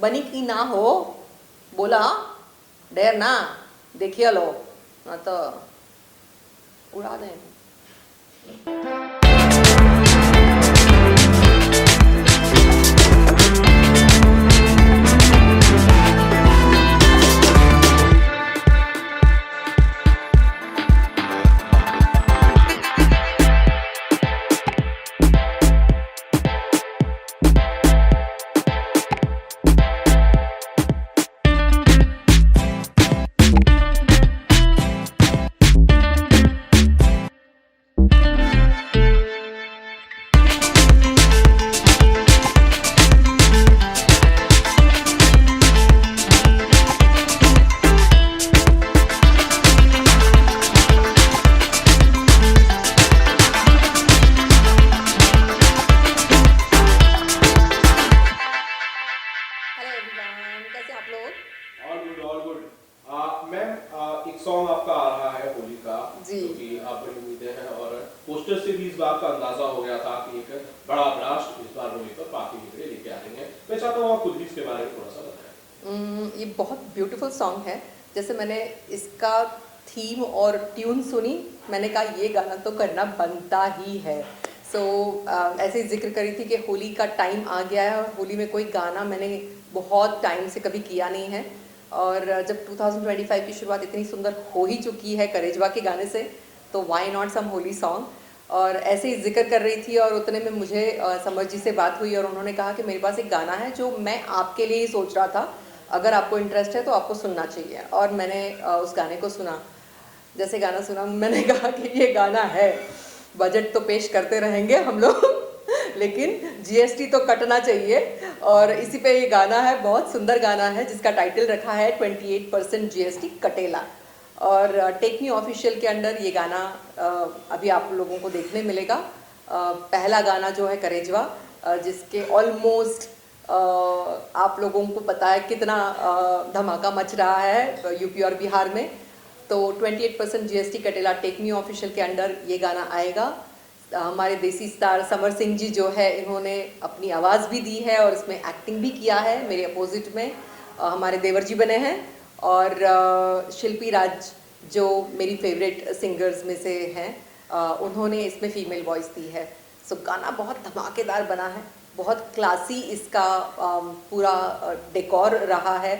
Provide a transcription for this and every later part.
बनी की ना हो बोला डेर ना देखिए लो ना तो उड़ा दें। हेलो एवरीवन, कैसे आप लोग? All good all good. Ma'am, एक सॉन्ग आपका आ रहा है होली का जी। जो कि आप बड़ी उम्मीदें हैं और पोस्टर से भी इस बात का अंदाजा हो गया था कि एक बड़ा ब्लास्ट इस बार होली पर पार्टी के लिए लेके आ रही हैं। मैं चाहता हूँ आप खुद भी इसके बारे में थोड़ा सा बताएं। ये बहुत ब्यूटीफुल सॉन्ग है। जैसे मैंने इसका थीम और ट्यून सुनी, मैंने कहा ये गाना तो करना बनता ही है। सो ऐसे ही जिक्र करी थी कि होली का टाइम आ गया है और होली में कोई गाना मैंने बहुत टाइम से कभी किया नहीं है। और जब 2025 की शुरुआत इतनी सुंदर हो ही चुकी है करेजवा के गाने से, तो why not some Holi song. और ऐसे ही जिक्र कर रही थी और उतने में मुझे समर जी से बात हुई और उन्होंने कहा कि मेरे पास एक गाना है जो मैं आपके लिए ही सोच रहा था, अगर आपको इंटरेस्ट है तो आपको सुनना चाहिए। और मैंने उस गाने को सुना। जैसे गाना सुना मैंने कहा कि ये गाना है, बजट तो पेश करते रहेंगे हम लोग लेकिन जीएसटी तो कटना चाहिए। और इसी पे ये गाना है, बहुत सुंदर गाना है जिसका टाइटल रखा है 28% जीएसटी कटेला। और टेक मी ऑफिशियल के अंडर ये गाना अभी आप लोगों को देखने मिलेगा। पहला गाना जो है करेजवा, जिसके ऑलमोस्ट आप लोगों को पता है कितना धमाका मच रहा है यूपी और बिहार में। तो 28% जीएसटी कटेला टेक मी ऑफिशियल के अंडर ये गाना आएगा। हमारे देसी स्टार समर सिंह जी जो है, इन्होंने अपनी आवाज़ भी दी है और इसमें एक्टिंग भी किया है। मेरे अपोजिट में हमारे देवर जी बने हैं और शिल्पी राज जो मेरी फेवरेट सिंगर्स में से हैं, उन्होंने इसमें फीमेल वॉइस दी है। सो गाना बहुत धमाकेदार बना है, बहुत क्लासी इसका पूरा डेकोर रहा है।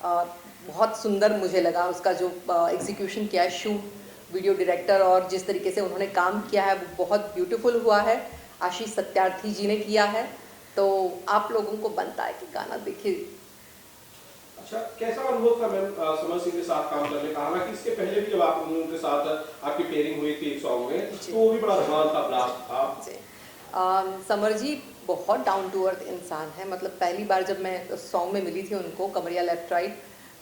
बहुत सुंदर मुझे लगा उसका जो एग्जीक्यूशन किया है, शूट, वीडियो डायरेक्टर और जिस तरीके से उन्होंने काम किया है वो बहुत ब्यूटीफुल हुआ है। आशीष सत्यार्थी जी ने किया है। तो आप लोगों को बनता है कि गाना देखिए। अच्छा, कैसा अनुभव था मैम समर सिंह के साथ काम करने का? हालांकि इसके पहले भी जब आप उनके साथ आपकी पेयरिंग हुई थी एक सॉन्ग में, तो वो भी बड़ा धमाल था, ब्लास्ट था जी। समर जी बहुत डाउन टू अर्थ इंसान है। मतलब पहली बार जब मैं उस सॉन्ग में मिली थी उनको, कमरिया लेफ्ट राइट,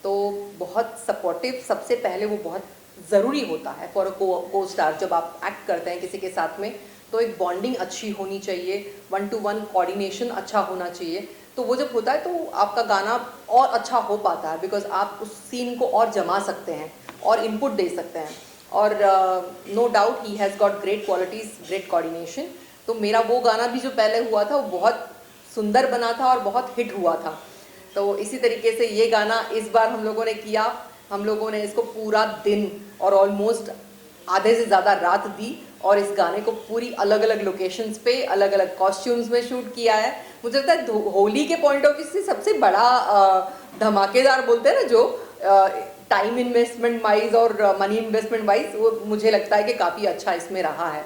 तो बहुत सपोर्टिव। सबसे पहले वो बहुत ज़रूरी होता है फॉर अ को स्टार। जब आप एक्ट करते हैं किसी के साथ में तो एक बॉन्डिंग अच्छी होनी चाहिए, 1-to-1 कोऑर्डिनेशन अच्छा होना चाहिए। तो वो जब होता है तो आपका गाना और अच्छा हो पाता है, बिकॉज आप उस सीन को और जमा सकते हैं और इनपुट दे सकते हैं। और no doubt he has got great qualities, great coordination. तो मेरा वो गाना भी जो पहले हुआ था वो बहुत सुंदर बना था और बहुत हिट हुआ था। तो इसी तरीके से ये गाना इस बार हम लोगों ने किया। हम लोगों ने इसको पूरा दिन और ऑलमोस्ट आधे से ज़्यादा रात दी और इस गाने को पूरी अलग अलग लोकेशंस पे अलग अलग कॉस्ट्यूम्स में शूट किया है। मुझे लगता है होली के पॉइंट ऑफ व्यू से सबसे बड़ा धमाकेदार बोलते हैं ना, जो टाइम इन्वेस्टमेंट वाइज और मनी इन्वेस्टमेंट वाइज, वो मुझे लगता है कि काफ़ी अच्छा इसमें रहा है।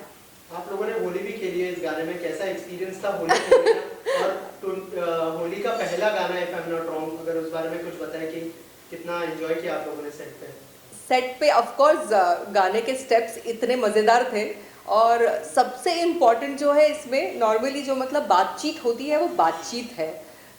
आप लोगों ने होली भी खेली है इस गाने में, कैसा एक्सपीरियंस था होली खेलने का? और होली का पहला गाना है, if I am not wrong, अगर उस बारे में कुछ बताएं कि कितना एंजॉय किया आप लोगों ने सेट पे? सेट पे ऑफ कोर्स गाने के स्टेप्स इतने मज़ेदार थे। और सबसे इम्पॉर्टेंट जो है इसमें, नॉर्मली जो मतलब बातचीत होती है वो बातचीत है,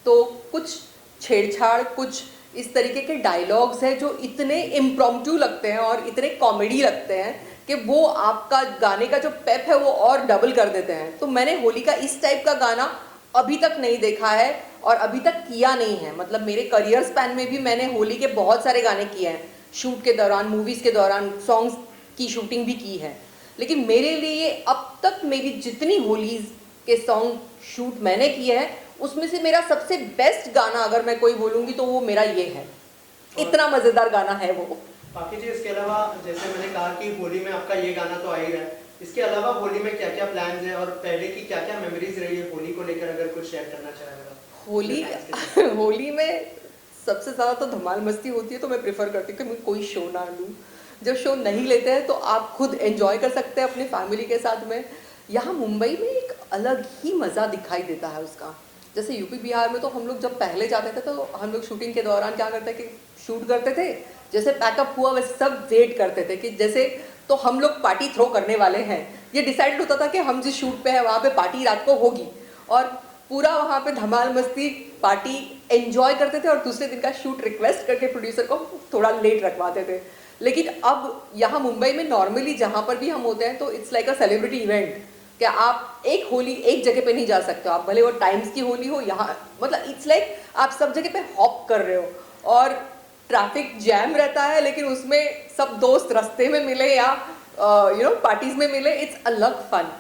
तो कुछ छेड़छाड़, कुछ इस तरीके के डायलॉग्स हैं जो इतने इम्प्रॉम्प्टू लगते हैं और इतने कॉमेडी लगते हैं कि वो आपका गाने का जो पेप है वो और डबल कर देते हैं। तो मैंने होली का इस टाइप का गाना अभी तक नहीं देखा है और अभी तक किया नहीं है। मतलब मेरे करियर स्पैन में भी मैंने होली के बहुत सारे गाने किए हैं, शूट के दौरान, मूवीज़ के दौरान सॉन्ग्स की शूटिंग भी की है। लेकिन मेरे लिए अब तक मेरी जितनी होलीज़ के सॉन्ग शूट मैंने किए हैं उसमें से मेरा सबसे बेस्ट गाना अगर मैं कोई बोलूँगी तो वो मेरा ये है, इतना मज़ेदार गाना है वो। बाकी जी इसके अलावा जैसे मैंने कहा कि होली में आपका ये गाना तो आ ही रहा है, इसके अलावा होली में क्या क्या प्लान्स हैं और पहले की क्या क्या मेमोरीज रही है होली को लेकर, अगर कुछ शेयर करना चाहेगा? होली में सबसे ज़्यादा तो धमाल मस्ती होती है, तो मैं प्रेफर करती हूँ कि मैं कोई शो ना लूँ। जब शो नहीं लेते हैं तो आप खुद एंजॉय कर सकते हैं अपनी फैमिली के साथ में। यहाँ मुंबई में एक अलग ही मज़ा दिखाई देता है उसका। जैसे यूपी बिहार में तो हम लोग जब पहले जाते थे तो हम लोग शूटिंग के दौरान क्या करते कि शूट करते थे, जैसे पैकअप हुआ वैसे सब वेट करते थे कि जैसे तो हम लोग पार्टी थ्रो करने वाले हैं। ये डिसाइडेड होता था कि हम जिस शूट पे है वहाँ पे पार्टी रात को होगी और पूरा वहाँ पे धमाल मस्ती पार्टी एंजॉय करते थे और दूसरे दिन का शूट रिक्वेस्ट करके प्रोड्यूसर को थोड़ा लेट रखवाते थे। लेकिन अब यहाँ मुंबई में नॉर्मली जहाँ पर भी हम होते हैं तो it's like a celebrity event, कि आप एक होली एक जगह पे नहीं जा सकते हो, आप भले वो टाइम्स की होली हो यहाँ, मतलब इट्स लाइक आप सब जगह पे हॉप कर रहे हो और ट्रैफिक जैम रहता है, लेकिन उसमें सब दोस्त रास्ते में मिले या पार्टीज में मिले, इट्स अलग fun.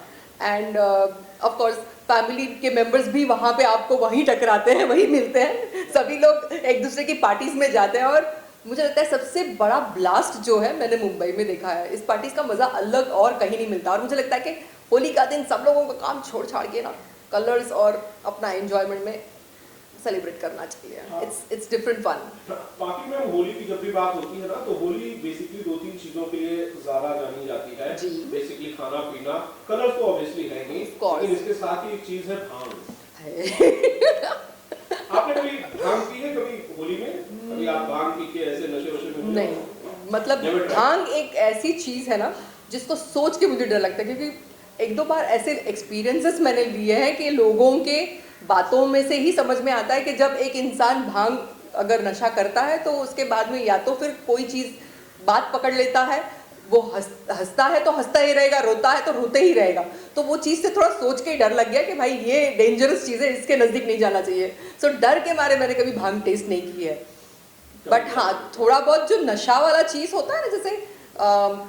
And of course family के मेंबर्स भी वहाँ पे आपको वहीं टकराते हैं, वहीं मिलते हैं, सभी लोग एक दूसरे की पार्टीज में जाते हैं। और मुझे लगता है सबसे बड़ा ब्लास्ट जो है मैंने मुंबई में देखा है, इस पार्टीज का मज़ा अलग और कहीं नहीं मिलता। और मुझे लगता है कि होली का दिन सब लोगों का काम छोड़ छाड़ के ना कलर्स और अपना एंजॉयमेंट में सेलिब्रेट करना चाहिए। It's different fun. बाकी मैम होली की जब भी बात होती है ना तो होली बेसिकली 2-3 चीजों के लिए ज्यादा जानी जाती है। बेसिकली खाना पीना, कलर्स तो ऑब्वियसली है ही, लेकिन इसके साथ ही एक चीज है भांग। आपने कभी भांग पी है कभी होली में? कभी आप भांग पी के ऐसे नशे वशे में? नहीं, मतलब भांग एक ऐसी चीज है ना जिसको सोच के मुझे डर लगता है, क्योंकि एक दो बार ऐसे एक्सपीरियंसेस मैंने लिए हैं कि लोगों के बातों में से ही समझ में आता है कि जब एक इंसान भांग अगर नशा करता है तो उसके बाद में या तो फिर कोई चीज़ बात पकड़ लेता है, वो हंसता है तो हंसता ही रहेगा, रोता है तो रोते ही रहेगा। तो वो चीज़ से थोड़ा सोच के डर लग गया कि भाई ये डेंजरस चीज़ है, इसके नज़दीक नहीं जाना चाहिए। सो डर के मारे मैंने कभी भांग टेस्ट नहीं की है। बट हाँ, थोड़ा बहुत जो नशा वाला चीज़ होता है ना, जैसे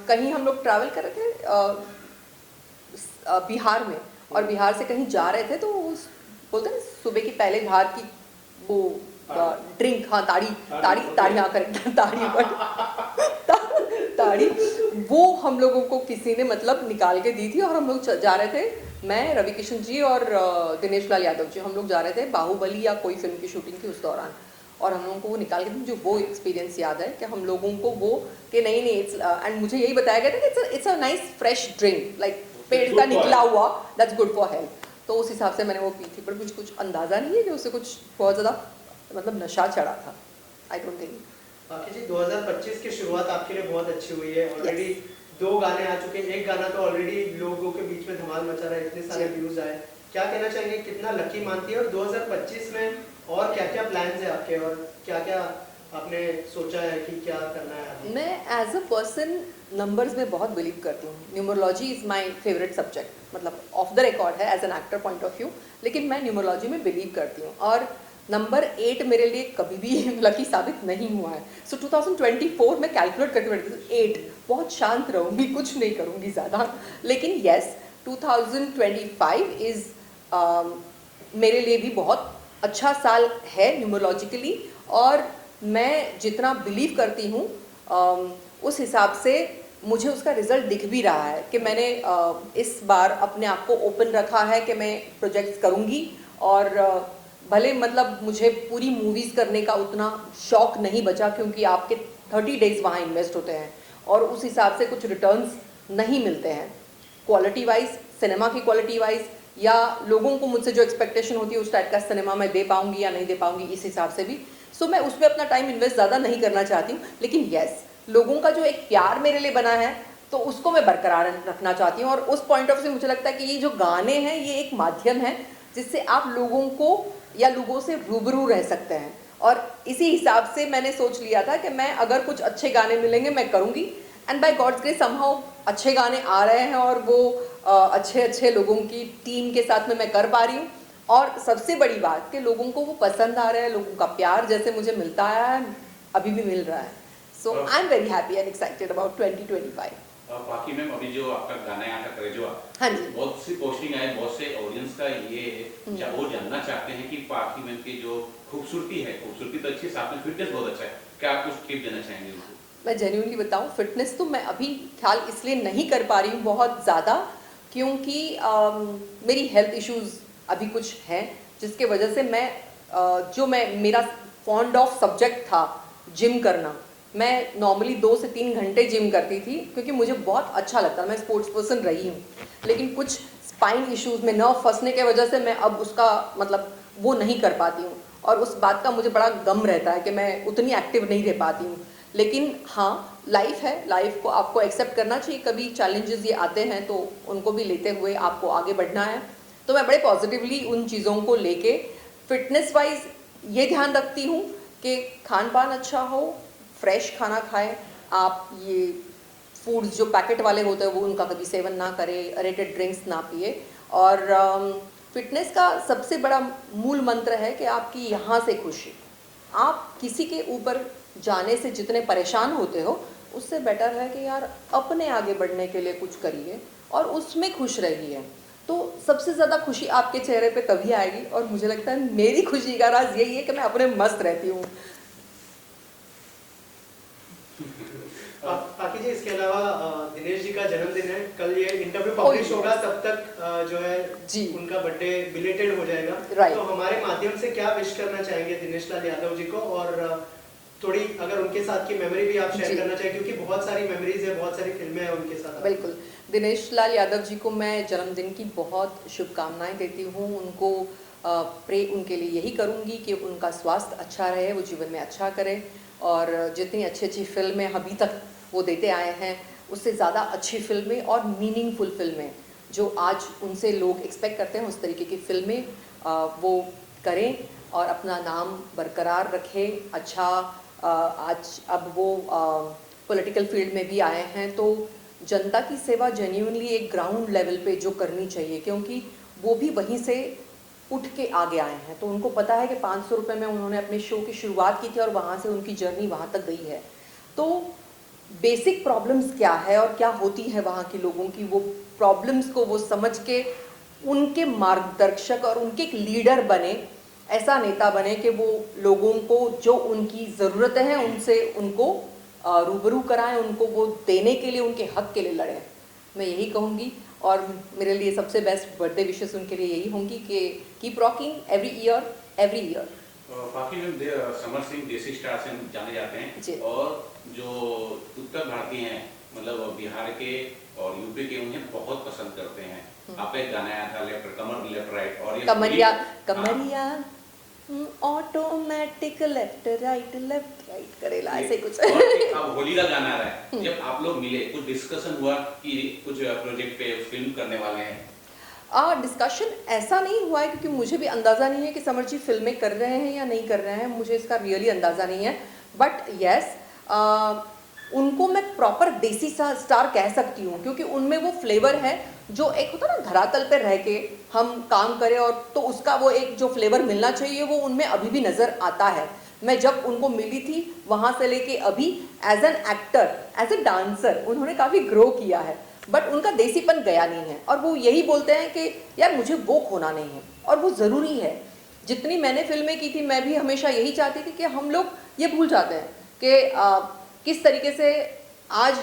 कहीं हम लोग ट्रैवल कर रहे थे बिहार में, और बिहार से कहीं जा रहे थे तो बोलते हैं सुबह की पहले धार की वो ड्रिंक, हाँ ताड़ी हाँ करेक्ट, ताड़ी वो हम लोगों को किसी ने मतलब निकाल के दी थी। और हम लोग जा रहे थे, मैं, रवि किशन जी और दिनेश लाल यादव जी, हम लोग जा रहे थे बाहुबली या कोई फिल्म की शूटिंग थी उस दौरान, और हम लोगों को वो निकाल के दी। मुझे वो एक्सपीरियंस याद है कि हम लोगों को वो कि नहीं एंड मुझे यही बताया गया था कि it's a nice fresh drink, like पेड़ का निकला हुआ, दैट्स गुड फॉर हेल्थ। तो उस हिसाब से मैंने वो पी थी, पर मुझे कुछ अंदाज़ा नहीं है कि उससे कुछ बहुत ज़्यादा मतलब नशा चढ़ा था, आई डोंट थिंक। बाकी जी 2025 की शुरुआत आपके लिए बहुत अच्छी हुई है, ऑलरेडी 2 गाने आ चुके हैं, एक गाना तो ऑलरेडी लोगों के बीच में धमाल मचा रहा है, इतने सारे व्यूज आए, क्या कहना चाहेंगे, कितना लकी मानती है और 2025 में और क्या क्या प्लान्स है आपके और क्या क्या आपने सोचा है कि क्या करना है आगे? मैं एज अ पर्सन नंबर्स में बहुत बिलीव करती हूँ। Numerology is my favourite subject, मतलब ऑफ द रिकॉर्ड है as an actor point of view, लेकिन मैं न्यूमरोलॉजी में बिलीव करती हूँ। और नंबर 8 मेरे लिए कभी भी लकी साबित नहीं हुआ है। सो 2024 में कैलकुलेट करके बैठी थी 8, बहुत शांत रहूँगी, कुछ नहीं करूँगी ज़्यादा। लेकिन येस, 2025 इज़ मेरे लिए भी बहुत अच्छा साल है न्यूमरोलॉजिकली, और मैं जितना बिलीव करती हूँ उस हिसाब से मुझे उसका रिजल्ट दिख भी रहा है कि मैंने इस बार अपने आप को ओपन रखा है कि मैं प्रोजेक्ट्स करूँगी। और भले मतलब मुझे पूरी मूवीज़ करने का उतना शौक नहीं बचा, क्योंकि आपके 30 डेज वहाँ इन्वेस्ट होते हैं और उस हिसाब से कुछ रिटर्न्स नहीं मिलते हैं, क्वालिटी वाइज, सिनेमा की क्वालिटी वाइज, या लोगों को मुझसे जो एक्सपेक्टेशन होती है उस टाइप का सिनेमा मैं दे पाऊँगी या नहीं दे पाऊँगी, इस हिसाब से भी। सो मैं उसमें अपना टाइम इन्वेस्ट ज़्यादा नहीं करना चाहती हूँ। लेकिन येस, लोगों का जो एक प्यार मेरे लिए बना है तो उसको मैं बरकरार रखना चाहती हूँ। और उस पॉइंट ऑफ से मुझे लगता है कि ये जो गाने हैं ये एक माध्यम है जिससे आप लोगों को या लोगों से रूबरू रह सकते हैं। और इसी हिसाब से मैंने सोच लिया था कि मैं अगर कुछ अच्छे गाने मिलेंगे मैं करूँगी, and by God's grace somehow अच्छे गाने आ रहे हैं और वो अच्छे लोगों की टीम के साथ में मैं कर पा रही हूँ। और सबसे बड़ी बात कि लोगों को वो पसंद आ रहा है, लोगों का प्यार जैसे मुझे मिलता है अभी भी मिल रहा है। So I am very happy and excited about 2025। बाकी मैम अभी जो आपका गाना है आपका करेजवा, हाँ जी। बहुत सी पोस्टिंग आए, बहुत से ऑडियंस का ये वो जानना चाहते हैं कि पार्टी मैम की जो खूबसूरती है, खूबसूरती तो अच्छी है, साथ में फिटनेस बहुत अच्छा है, क्या आप कुछ टिप देना चाहेंगे उनको? मैं जेन्युइनली बताऊं, फिटनेस तो मैं अभी ख्याल इसलिए नहीं कर पा रही हूँ बहुत ज़्यादा, क्योंकि मेरी हेल्थ इश्यूज अभी कुछ हैं, जिसके वजह से मैं जो मैं मेरा फॉन्ड ऑफ सब्जेक्ट था जिम करना, मैं नॉर्मली 2 से 3 घंटे जिम करती थी क्योंकि मुझे बहुत अच्छा लगता है, मैं स्पोर्ट्स पर्सन रही हूँ। लेकिन कुछ स्पाइन इश्यूज में नर्व फंसने के वजह से मैं अब उसका मतलब वो नहीं कर पाती हूँ, और उस बात का मुझे बड़ा गम रहता है कि मैं उतनी एक्टिव नहीं रह पाती हूँ। लेकिन हाँ, लाइफ है, लाइफ को आपको एक्सेप्ट करना चाहिए, कभी चैलेंजेस ये आते हैं तो उनको भी लेते हुए आपको आगे बढ़ना है। तो मैं बड़े पॉजिटिवली उन चीज़ों को लेके फिटनेस वाइज ये ध्यान रखती हूँ कि खान पान अच्छा हो, फ्रेश खाना खाएं, आप ये फूड्स जो पैकेट वाले होते हैं वो उनका कभी सेवन ना करें, अरेटेड ड्रिंक्स ना पिए। और फिटनेस का सबसे बड़ा मूल मंत्र है कि आपकी यहाँ से खुशी, आप किसी के ऊपर जाने से जितने परेशान होते हो उससे बेटर है कि यार अपने आगे बढ़ने के लिए कुछ करिए और उसमें खुश रहिए, तो सबसे ज़्यादा खुशी आपके चेहरे पे तभी आएगी। और मुझे लगता है मेरी खुशी का राज यही है कि मैं अपने मस्त रहती हूँ। पाकी जी, इसके अलावा दिनेश जी का जन्मदिन है कल, ये इंटरव्यू पब्लिश होगा तब तक जो है जी उनका बर्थडे बिलेटेड हो जाएगा। Right. तो हमारे माध्यम से क्या विश करना चाहेंगे दिनेश लाल यादव जी को, और थोड़ी अगर उनके साथ की मेमोरी भी आप शेयर जी। करना चाहें, क्योंकि बहुत सारी मेमोरीज है, बहुत सारी फिल्में हैं उनके साथ। बिल्कुल, दिनेश लाल यादव जी को मैं जन्मदिन की बहुत शुभकामनाएं देती हूँ। उनको प्रे उनके लिए यही करूँगी कि उनका स्वास्थ्य अच्छा रहे, वो जीवन में अच्छा करें, और जितनी अच्छी अच्छी फिल्में अभी तक वो देते आए हैं उससे ज़्यादा अच्छी फिल्में और मीनिंगफुल फिल्में जो आज उनसे लोग एक्सपेक्ट करते हैं, उस तरीके की फिल्में वो करें और अपना नाम बरकरार रखें। अच्छा, आज अब वो पॉलिटिकल फील्ड में भी आए हैं, तो जनता की सेवा जेन्युइनली एक ग्राउंड लेवल पे जो करनी चाहिए, क्योंकि वो भी वहीं से उठ के आगे आए हैं। तो उनको पता है कि 500 रुपये में उन्होंने अपने शो की शुरुआत की थी और वहाँ से उनकी जर्नी वहाँ तक गई है। तो बेसिक प्रॉब्लम्स क्या है और क्या होती है वहाँ के लोगों की, वो प्रॉब्लम्स को वो समझ के उनके मार्गदर्शक और उनके एक लीडर बने, ऐसा नेता बने कि वो लोगों को जो उनकी ज़रूरतें हैं उनसे उनको रूबरू कराएं, उनको वो देने के लिए, उनके हक के लिए लड़ें। मैं यही कहूँगी, और मेरे लिए सबसे बेस्ट बर्थडे विशेस उनके लिए यही होंगी कि कीप रॉकिंग एवरी ईयर। बाकी में समर सिंह देसी स्टार से जाने जाते जी। हैं, और जो उत्तर भारतीय हैं, मतलब बिहार के और यूपी के, उन्हें बहुत पसंद करते हैं। आपका एक गाना आया था लेफ्ट कमर लेफ्ट राइट, और ये कमरिया हाँ। कमरिया ऑटोमेटिक लेफ्ट राइट करेला, ऐसे कुछ। और एक अब होली का गाना आ रहा है, जब आप लोग मिले कुछ डिस्कशन हुआ कि कुछ प्रोजेक्ट पे फिल्म करने वाले हैं? डिस्कशन ऐसा नहीं हुआ है, क्योंकि मुझे भी अंदाज़ा नहीं है कि समर जी फिल्में कर रहे हैं या नहीं कर रहे हैं, मुझे इसका रियली अंदाज़ा नहीं है। बट येस, उनको मैं प्रॉपर देसी सा स्टार कह सकती हूँ, क्योंकि उनमें वो फ्लेवर है जो एक होता है ना, धरातल पे रह के हम काम करें और तो उसका वो एक जो फ्लेवर मिलना चाहिए वो उनमें अभी भी नज़र आता है। मैं जब उनको मिली थी वहाँ से लेके अभी as an actor, as a dancer उन्होंने काफ़ी ग्रो किया है, बट उनका देसीपन गया नहीं है। और वो यही बोलते हैं कि यार मुझे वो खोना नहीं है, और वो ज़रूरी है। जितनी मैंने फिल्में की थी, मैं भी हमेशा यही चाहती थी कि हम लोग ये भूल जाते हैं कि किस तरीके से आज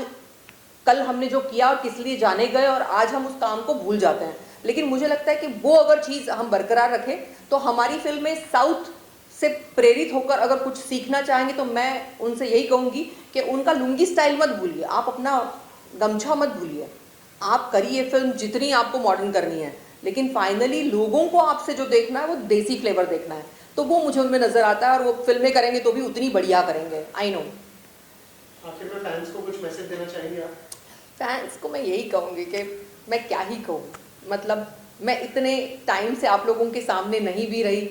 कल हमने जो किया और किस लिए जाने गए, और आज हम उस काम को भूल जाते हैं। लेकिन मुझे लगता है कि वो अगर चीज़ हम बरकरार रखें तो हमारी फिल्में साउथ से प्रेरित होकर अगर कुछ सीखना चाहेंगे तो मैं उनसे यही कहूँगी कि उनका लुंगी स्टाइल मत भूलिए, आप अपना गमछा मत भूलिए, आप करिए फिल्म जितनी आपको मॉडर्न करनी है, लेकिन फाइनली लोगों को आपसे जो देखना है वो देसी फ्लेवर देखना है, तो वो मुझे उनमें नज़र आता है। और वो फिल्में करेंगे तो भी उतनी बढ़िया करेंगे, आई नो। आखिर में फैंस को कुछ मैसेज देना चाहेंगे आप? फैंस को मैं यही कहूँगी कि मैं क्या ही कहूँ, मतलब मैं इतने टाइम से आप लोगों के सामने नहीं भी रही,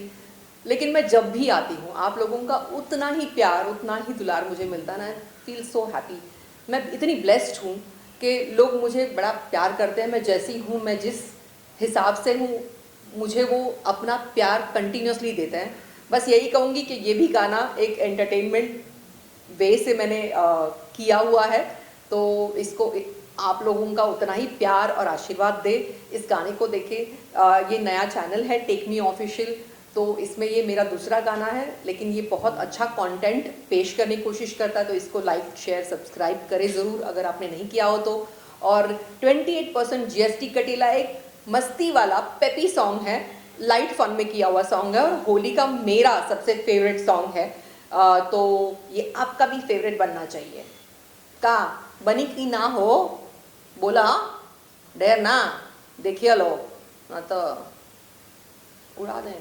लेकिन मैं जब भी आती हूँ आप लोगों का उतना ही प्यार, उतना ही दुलार मुझे मिलता है ना, फील सो हैप्पी। मैं इतनी ब्लेस्ड हूँ कि लोग मुझे बड़ा प्यार करते हैं, मैं जैसी हूँ, मैं जिस हिसाब से हूँ, मुझे वो अपना प्यार कंटिन्यूसली देते हैं। बस यही कहूँगी कि ये भी गाना एक एंटरटेनमेंट वे से मैंने किया हुआ है, तो इसको आप लोगों का उतना ही प्यार और आशीर्वाद दे। इस गाने को देखें, ये नया चैनल है टेक मी ऑफिशियल, तो इसमें ये मेरा दूसरा गाना है, लेकिन ये बहुत अच्छा कंटेंट पेश करने की कोशिश करता है, तो इसको लाइक शेयर सब्सक्राइब करें ज़रूर अगर आपने नहीं किया हो तो। और 28% GST कटीला एक मस्ती वाला पेपी सॉन्ग है, लाइट फन में किया हुआ सॉन्ग है, और होली का मेरा सबसे फेवरेट सॉन्ग है। तो ये आपका भी फेवरेट बनना चाहिए। का बनी की ना हो बोला, डेर ना देखिए लो ना तो उड़ा दें।